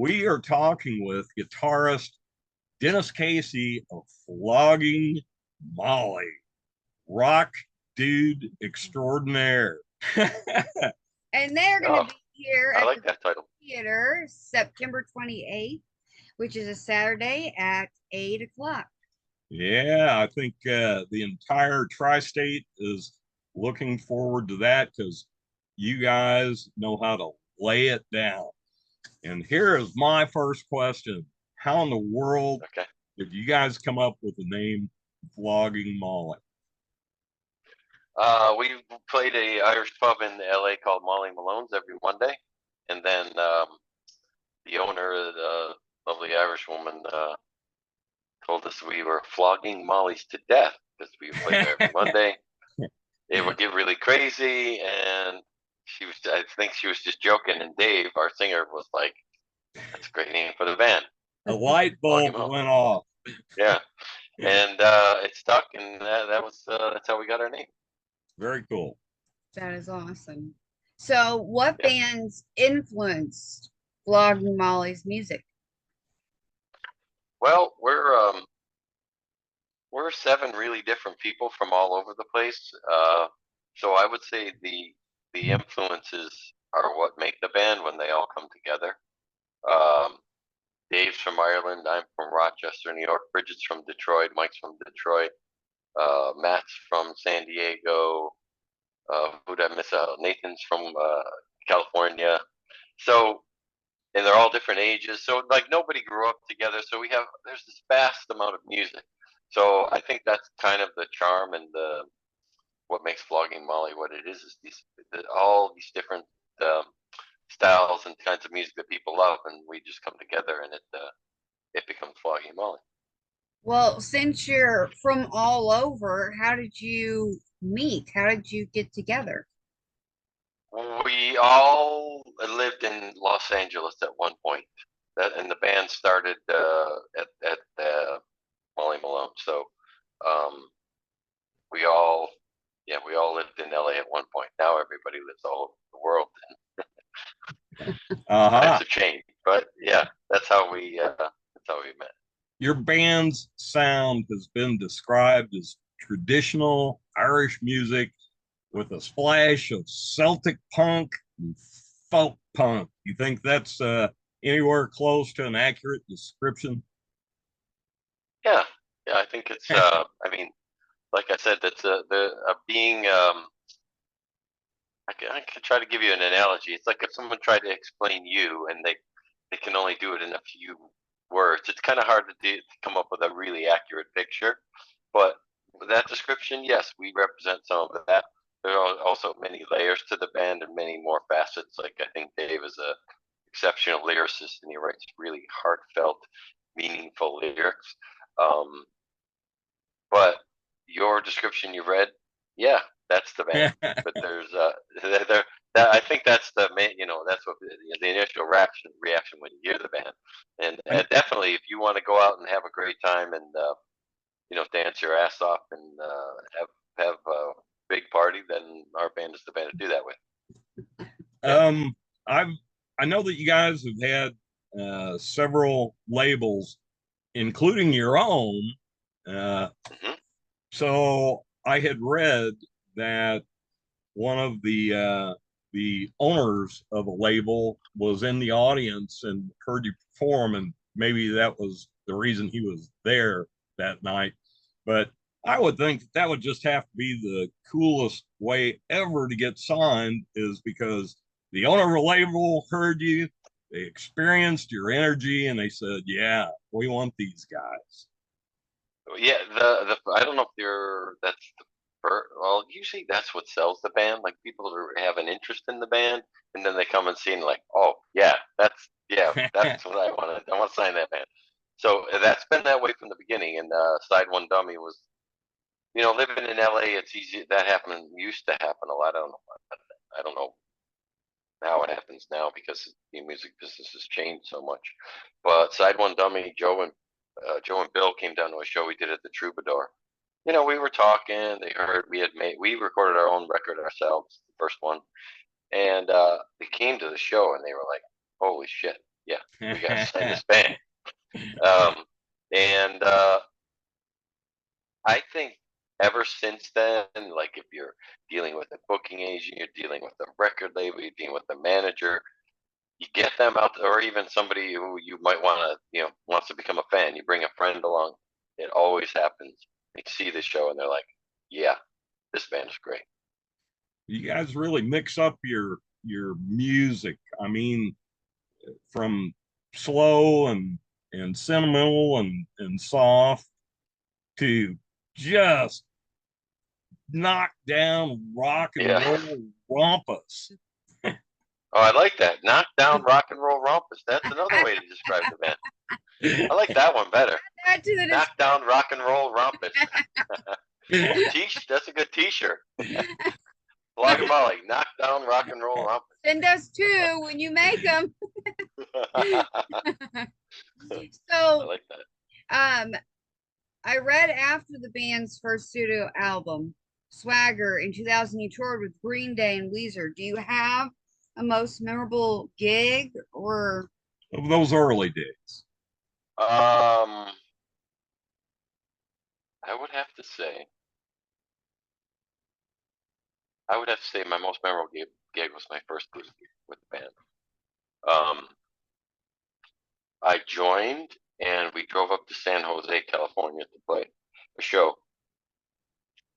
We are talking with guitarist Dennis Casey of Flogging Molly, rock dude extraordinaire. And they're going Oh, to be here I at like the that title. theater September 28th, which is a Saturday at 8 o'clock. Yeah, I think the entire tri-state is looking forward to that because you guys know how to lay it down. And here is my first question. How in the world Okay. did you guys come up with the name Flogging Molly? We played a Irish pub in LA called Molly Malone's every Monday, and then the owner, the lovely Irish woman, told us we were flogging Molly's to death because we would play there every Monday. It would get really crazy, and I think she was just joking. And Dave, our singer, was like, "That's a great name for the band." A light Flogging bulb Molly. went off. Yeah, and it stuck, and that's how we got our name. Very cool. That is awesome. So, what Yeah. bands influenced Flogging Molly's music? Well, we're seven really different people from all over the place. So I would say the influences are what make the band when they all come together. Um, Dave's from Ireland. I'm from Rochester, New York. Bridget's from Detroit. Mike's from Detroit. Matt's from San Diego. Who did I miss out? Nathan's from California. So, and they're all different ages. So, like, nobody grew up together. So there's this vast amount of music. So I think that's kind of the charm and what makes Flogging Molly what it is all these different um, styles and kinds of music that people love, and we just come together, and it becomes Flogging Molly. Well, since you're from all over, how did you meet? How did you get together? We all lived in Los Angeles at one point. And the band started at Molly Malone. So um, we all, yeah, we all lived in LA at one point. Now everybody lives all over the world. Uh-huh. Times have changed, but yeah, that's how we met. Your band's sound has been described as traditional Irish music with a splash of Celtic punk and folk punk. You think that's anywhere close to an accurate description? Yeah, yeah, I think it's. I mean, like I said, that's the being. I could try to give you an analogy. It's like if someone tried to explain you and they can only do it in a few words. It's kind of hard to come up with a really accurate picture. But with that description, yes, we represent some of that. There are also many layers to the band and many more facets. Like I think Dave is a exceptional lyricist and he writes really heartfelt, meaningful lyrics. Um, but your description you read, yeah, that's the band. But there's there that I think that's the main, that's what the initial reaction when you hear the band. And definitely, if you want to go out and have a great time and dance your ass off and have a big party, then our band is the band to do that with. Yeah. I've I know that you guys have had several labels, including your own. Uh, hmm so I had read that one of the owners of a label was in the audience and heard you perform, and maybe that was the reason he was there that night. But I would think that that would just have to be the coolest way ever to get signed, is because the owner of a label heard you, they experienced your energy, and they said, "Yeah, we want these guys." Yeah, the I don't know if that's well, usually that's what sells the band. Like people who have an interest in the band, and then they come and see and like, oh yeah, that's what I want to. I want to sign that band. So that's been that way from the beginning. And Side One Dummy was, living in LA. It's easy that happened used to happen a lot. I don't know how it happens now because the music business has changed so much. But Side One Dummy, Joe and Bill came down to a show we did at the Troubadour. We were talking. They heard we recorded our own record ourselves, the first one, and they came to the show and they were like, "Holy shit! yeah, we got to sign this band. And I think ever since then, like if you're dealing with a booking agent, you're dealing with a record label, you're dealing with a manager, you get them out, or even somebody who you might want to, wants to become a fan. You bring a friend along. It always happens. They see the show and they're like, "Yeah, this band is great." You guys really mix up your music. I mean, from slow and sentimental and soft to just knock down rock and Yeah. roll rompus. Oh, I like that. Knock down rock and roll rompus. That's another way to describe the band. I like that one better. Add to the Knock down rock and roll rompus. That's a good T-shirt. Flogging Molly. Knock down rock and roll rompus. Send us two when you make them. I So, like that. I read after the band's first studio album, Swagger, in 2000, you toured with Green Day and Weezer. Do you have a most memorable gig or? Of those early days. I would have to say my most memorable gig was my first gig with the band. I joined and we drove up to San Jose, California to play a show.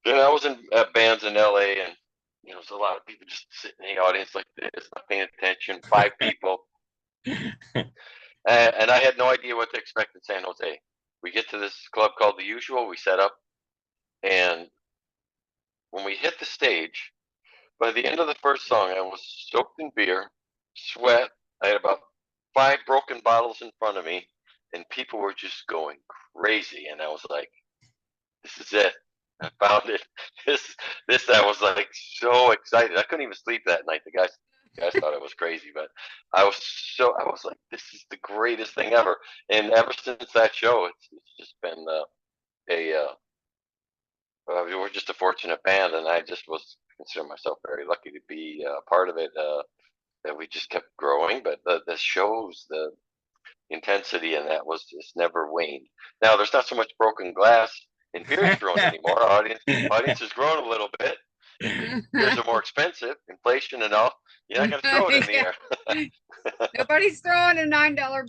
Then I was in bands in LA, and there's a lot of people just sitting in the audience like this, not paying attention. 5 people, and I had no idea what to expect in San Jose. We get to this club called The Usual. We set up, and when we hit the stage, by the end of the first song, I was soaked in beer, sweat. I had about 5 broken bottles in front of me, and people were just going crazy. And I was like, "This is it! I found it!" I was like so excited. I couldn't even sleep that night. The guys thought I was crazy, but I was like, "This is the greatest thing ever!" And ever since that show, it's just been we're just a fortunate band, and I just consider myself very lucky to be part of it. That we just kept growing, but the shows, the intensity, and that was just never waned. Now there's not so much broken glass and beers thrown anymore. Audience has grown a little bit. Beers are more expensive, inflation and all. You're not gonna throw it in the air. Nobody's throwing a $9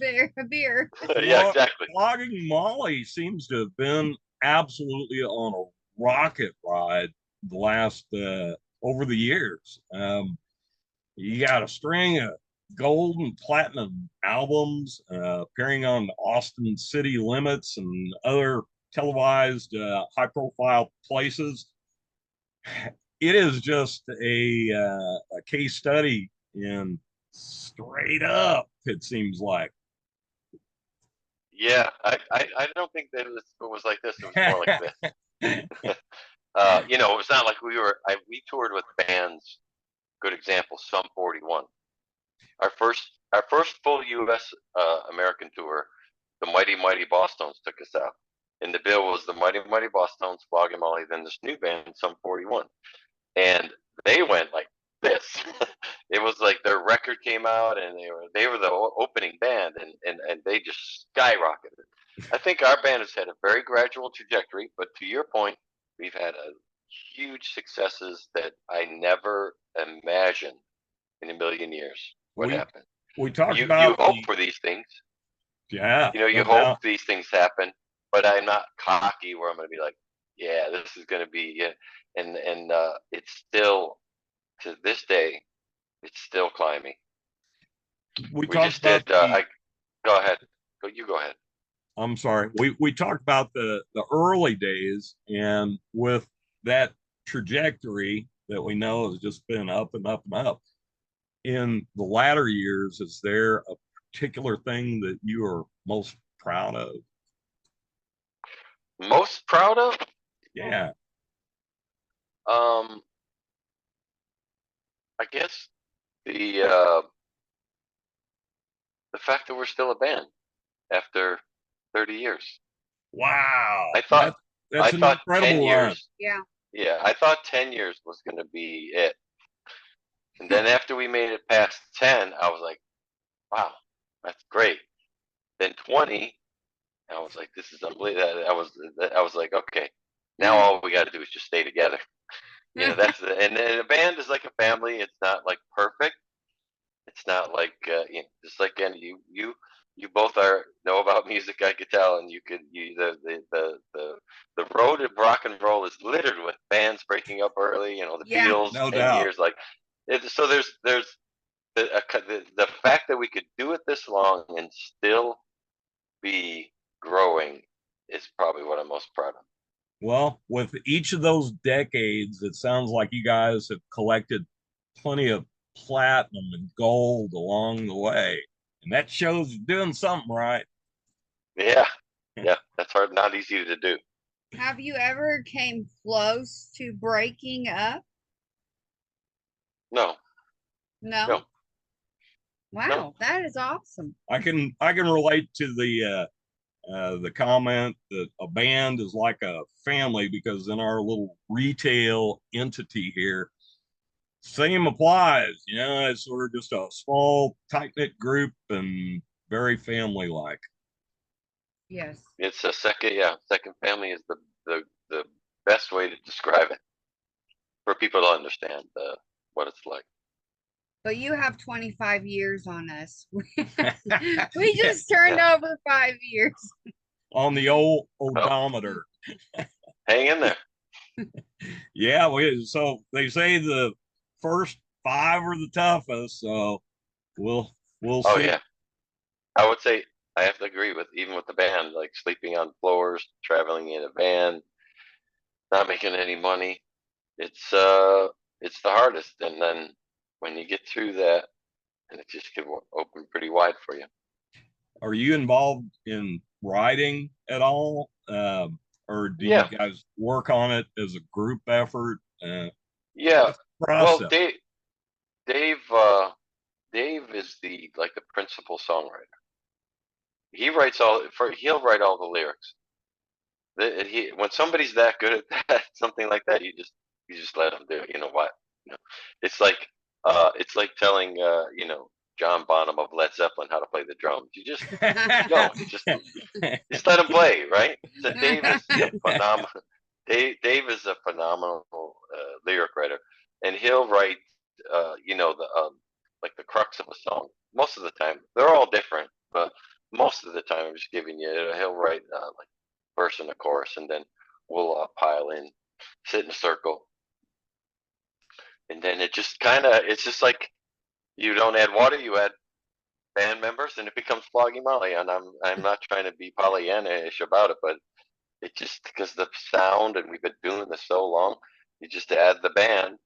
beer. Yeah, exactly. Flogging Molly seems to have been absolutely on a rocket ride the last over the years. You got a string of gold and platinum albums, appearing on Austin City Limits and other televised high-profile places. It is just a case study in straight up, it seems like. Yeah, I don't think that it was like this. It was more like this. It was not like we toured with bands. Good example, Sum 41. Our first full U.S. American tour, the Mighty Mighty Bosstones took us out, and the bill was the Mighty Mighty Bosstones, Flogging Molly, then this new band, Sum 41, and they went like this. It was like their record came out, and they were the opening band, and they just skyrocketed. I think our band has had a very gradual trajectory, but to your point, we've had a huge successes that I never imagined in a million years would happen. We talked you about hope for these things. Yeah. You hope these things happen, but I'm not cocky where I'm going to be like, yeah, this is going to be it. And it's still, to this day, it's still climbing. We just talked did. about Go ahead. You go ahead. I'm sorry. We talked about the early days, and with that trajectory that we know has just been up and up and up. In the latter years, is there a particular thing that you are most proud of? Most proud of? Yeah. I guess the fact that we're still a band after 30 years. Wow. I thought that's an incredible 10 years. Yeah. Yeah, I thought 10 years was going to be it. And then after we made it past 10, I was like, wow, That's great. Then 20, I was like, this is unbelievable. I was like, okay, now all we got to do is just stay together. That's and a band is like a family. It's not like perfect. It's not like just like any you both know about music. I could tell, and you could the road of rock and roll is littered with bands breaking up early. The Yeah. Beatles, No 10 years. doubt. Like so there's the fact that we could do it this long and still be growing is probably what I'm most proud of. Well, with each of those decades, it sounds like you guys have collected plenty of platinum and gold along the way. And that shows you're doing something right. Yeah, yeah, that's hard, not easy to do. Have you ever came close to breaking up? No, No. no, no. Wow, that is awesome. I can relate to the comment that a band is like a family because in our little retail entity here, same applies. It's sort of just a small, tight knit group and very family like. Yes. It's a second, yeah, second family is the best way to describe it for people to understand what it's like. But you have 25 years on us. We just turned Yeah. over 5 years. On the old Well, odometer. hang in there. Yeah, so they say the first five are the toughest, so we'll Oh see. yeah, I would say I have to agree with even with the band, like sleeping on floors, traveling in a van, not making any money. It's the hardest, and then when you get through that, and it just can open pretty wide for you. Are you involved in writing at all? Or do you Yeah, guys work on it as a group effort? yeah. What's the Well, process? Dave, Dave is the principal songwriter. He'll write all the lyrics. When somebody's that good at that, something like that, you just let them do it. You know what? You know, it's like telling John Bonham of Led Zeppelin how to play the drums. You don't. Just let him play, right? So Dave is a phenomenal. Dave is a phenomenal lyric writer, and he'll write the like the crux of a song. Most of the time, they're all different, but most of the time, I'm just giving you. He'll write like verse and a chorus, and then we'll pile in, sit in a circle, and then it's just like you don't add water, you add band members, and it becomes Flogging Molly. And I'm not trying to be Pollyanna-ish about it, but it just because the sound, and we've been doing this so long, you just add the band,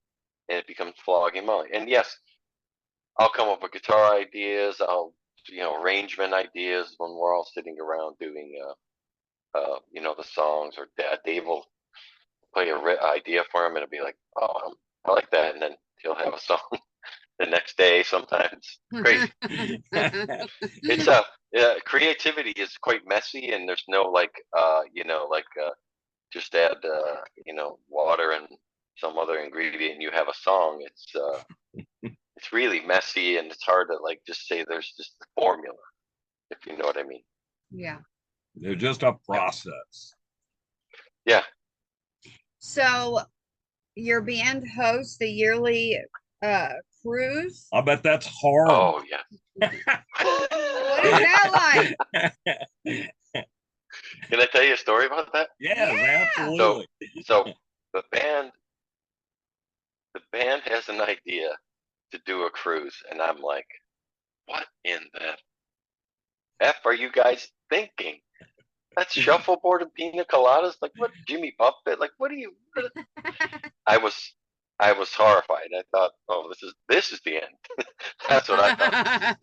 and it becomes Flogging Molly. And yes, I'll come up with guitar ideas, arrangement ideas when we're all sitting around doing the songs, or Dave will play a idea for him, and it'll be like, oh, I like that, and then he'll have a song the next day. Sometimes crazy. It's creativity is quite messy, and there's no just add water and some other ingredient, and you have a song. It's really messy, and it's hard to like just say there's just a formula, if you know what I mean. Yeah. They're just a process. Yeah. So your band hosts a yearly cruise. I bet that's horrible. Oh yeah. What is that like? Can I tell you a story about that? Yes, Yeah. absolutely. So the band has an idea to do a cruise, and I'm like, what in the F are you guys thinking? That's shuffleboard and pina coladas? Like what, Jimmy Buffett? Like what are you? I was I was horrified. I thought, oh, this is the end. That's what I thought.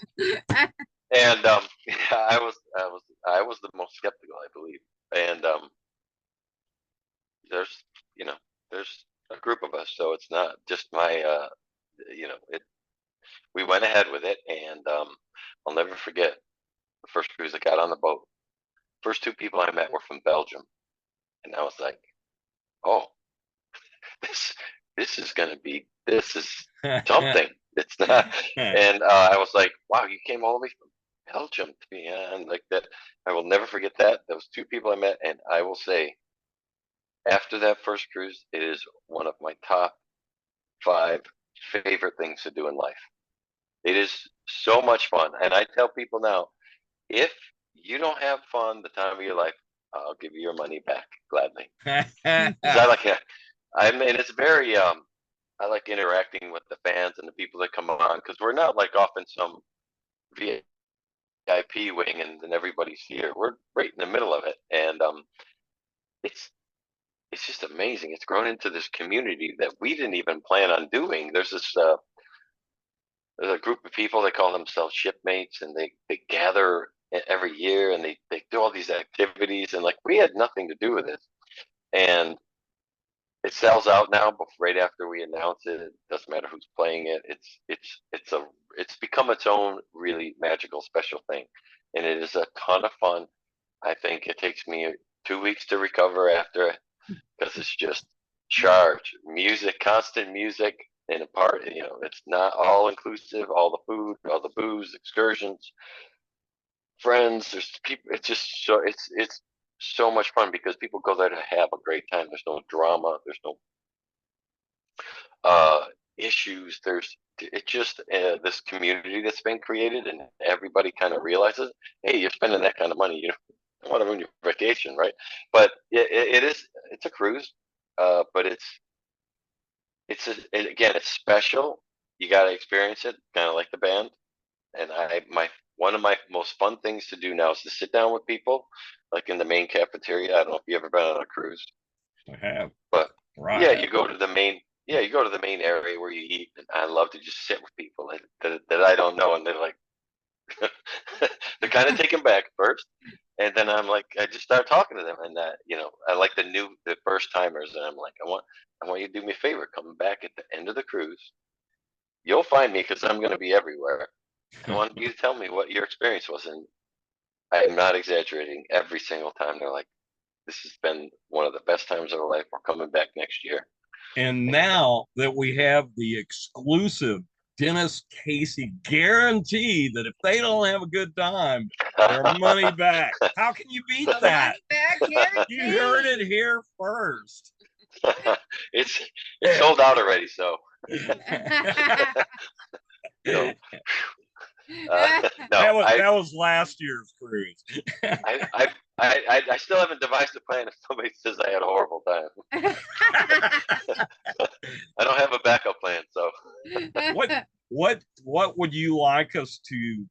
And yeah, I was the most skeptical, I believe. And there's you know there's a group of us, so it's not just my it. We went ahead with it, and I'll never forget the first cruise I got on the boat. First two people I met were from Belgium, and I was like, oh, this this is something. It's not, and I was like, wow, you came all the way from Belgium, to be honest, like that. I will never forget that. Those two people I met, and I will say, after that first cruise, it is one of my top 5 favorite things to do in life. It is so much fun, and I tell people now, if you don't have fun the time of your life, I'll give you your money back gladly. Because I like it. I mean, it's very I like interacting with the fans and the people that come on because we're not like off in some VIP wing and then everybody's here. We're right in the middle of it, and it's it's just amazing. It's grown into this community that we didn't even plan on doing. There's a group of people that call themselves shipmates, and they gather every year and they do all these activities, and like we had nothing to do with it, and it sells out now. But right after we announce it, it doesn't matter who's playing it. It's become its own really magical special thing, and it is a ton of fun. I think it takes me 2 weeks to recover after because it's just charge music, constant music, and a part. You know, it's not all inclusive. All the food, all the booze, excursions, friends. There's people. It's just so it's so much fun because people go there to have a great time. There's no drama. There's no uh, issues. There's it's just this community that's been created, and everybody kind of realizes, hey, you're spending that kind of money. You don't want to ruin your vacation, right? But it's a cruise, but again, it's special. You got to experience it, kind of like the band. And my one of my most fun things to do now is to sit down with people, like in the main cafeteria. I don't know if you ever been on a cruise, I have. but yeah, Right. you go to the main. Yeah, you go to the main area where you eat, and I love to just sit with people that I don't know, and they're like, they're kind of taken back first, and then I'm like, I just start talking to them, and I like the first timers, and I'm like, I want you to do me a favor, come back at the end of the cruise. You'll find me because I'm going to be everywhere. I want you to tell me what your experience was, and I am not exaggerating. Every single time they're like, "This has been one of the best times of our life. We're coming back next year." And And now that we have the exclusive Dennis Casey guarantee that if they don't have a good time, their money back. How can you beat A that? money back guarantee. You heard it here first. it's it's sold out already. So so no, That was last year's cruise. I I I still haven't devised a plan if somebody says I had a horrible time. I don't have a backup plan, so What would you like us to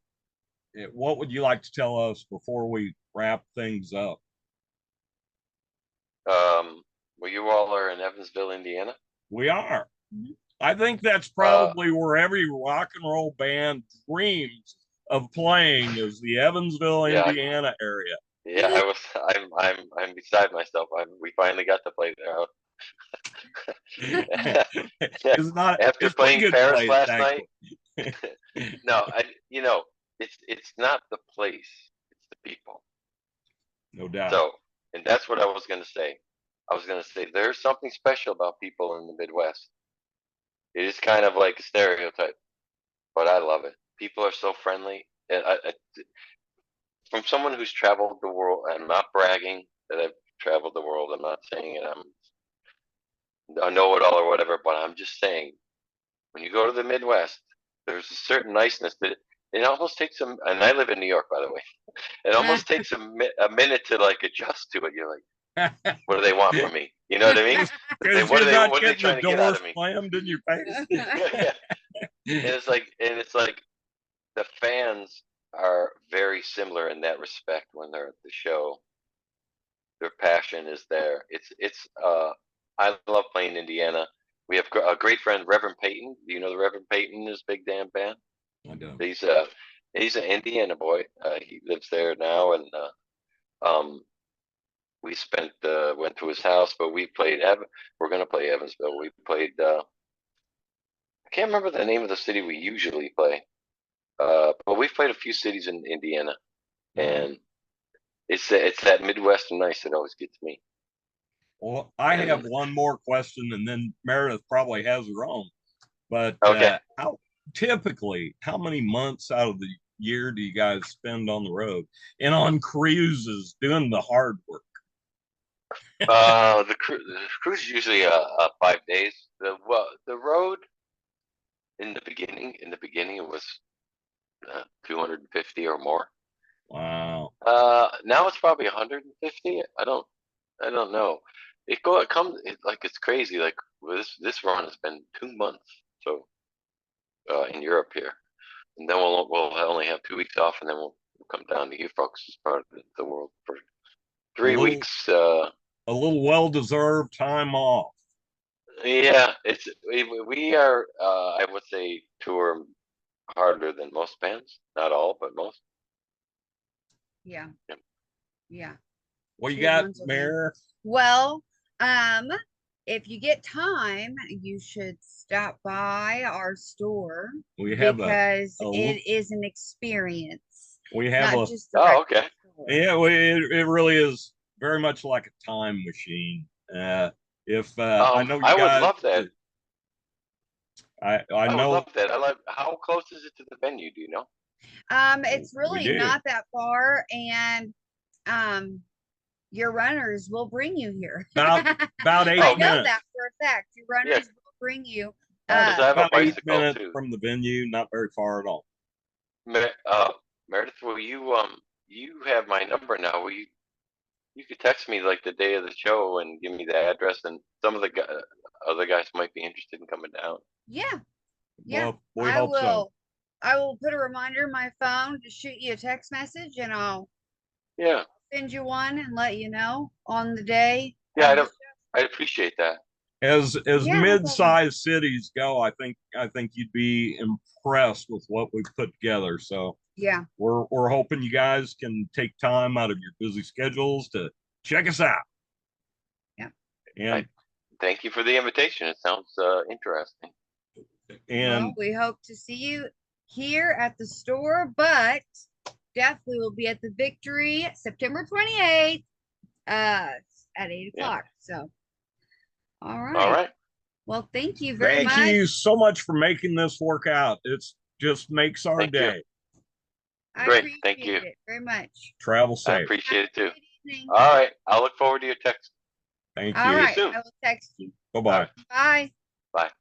what would you like to tell us before we wrap things up? well, you all are in Evansville, Indiana. We are. I think that's Uh, probably where every rock and roll band dreams of playing is the Evansville, yeah, Indiana area. yeah. I'm beside myself. We finally got to play there. It's not After it's a pretty playing good Paris place, last night, actually. no, it's not the place, it's the people. No doubt. So, and that's what I was gonna say. I was gonna say there's something special about people in the Midwest. It is kind of like a stereotype, but I love it. People are so friendly. And from someone who's traveled the world, I'm not bragging that I've traveled the world. I'm not saying it. I know it all or whatever, but I'm just saying when you go to the Midwest, there's a certain niceness that it almost takes some. And I live in New York, by the way. It almost takes a minute to like adjust to it. You're like, what do they want from me? You know what I mean? Because you're not What are they getting the trying to get out door of me? slammed in your face. Yeah. And it's like the fans are very similar in that respect when they're at the show. Their passion is there. I love playing Indiana. We have a great friend, Reverend Peyton. Do you know the Reverend Peyton is Big Dan Band? I do. He's an Indiana boy. He lives there now, and um, we went to his house, but we're gonna play Evansville. We played. I can't remember the name of the city we usually play, but we've played a few cities in Indiana, and it's that Midwestern nice that always gets me. Well, I have And one more question, and then Meredith probably has her own. But okay, how many months out of the year do you guys spend on the road and on cruises doing the hard work? The cruise is usually 5 days. The road in the beginning it was 250 or more. Wow. Now it's probably 150. I don't know. It comes like it's crazy. Like this run has been 2 months. So in Europe here, and then we'll only have 2 weeks off, and then we'll come down to you folks as part of the world for A three little, weeks. a little well-deserved time off. Yeah, we are. I would say tour harder than most bands. Not all, but most. Yeah. Yeah. Yeah. What you 2 got, months of Mayor? Well, if you get time, you should stop by our store We have because a it is an experience, we have not a just the Oh, record okay. store. yeah. It really is very much like a time machine. If I know you I would guys, love that. I I would know love that. I love. How close is it to the venue? Do you know? It's we really do. not that far, and your runners will bring you here. about eight I Okay. know minutes. that for a fact. Your runners Yeah. will bring you. Because I have a About 8 bicycle minutes too. from the venue, not very far at all. Meredith, will you have my number now? You could text me like the day of the show and give me the address, and some of the other guys might be interested in coming down. Yeah. Well, we I hope so. will. I will put a reminder in my phone to shoot you a text message, and I'll Yeah, send you one and let you know on the day. yeah, Of the I appreciate that. As Yeah, no problem. mid-sized cities go, I think you'd be impressed with what we've put together. So Yeah. we're hoping you guys can take time out of your busy schedules to check us out. Yeah. And Thank you for the invitation. It sounds interesting. Well, we hope to see you here at the store, but definitely will be at the Victory September 28th at 8 Yeah. o'clock. So, all right. All right. Well, thank you very thank much. you so much for making this work out. It's just makes our Thank you. day. I Great. appreciate Thank you. it very much. Travel I safe. appreciate it too. Good evening. All right. I'll look forward to your text. Thank All you. right. soon. I will text you. Bye-bye. Bye. Bye.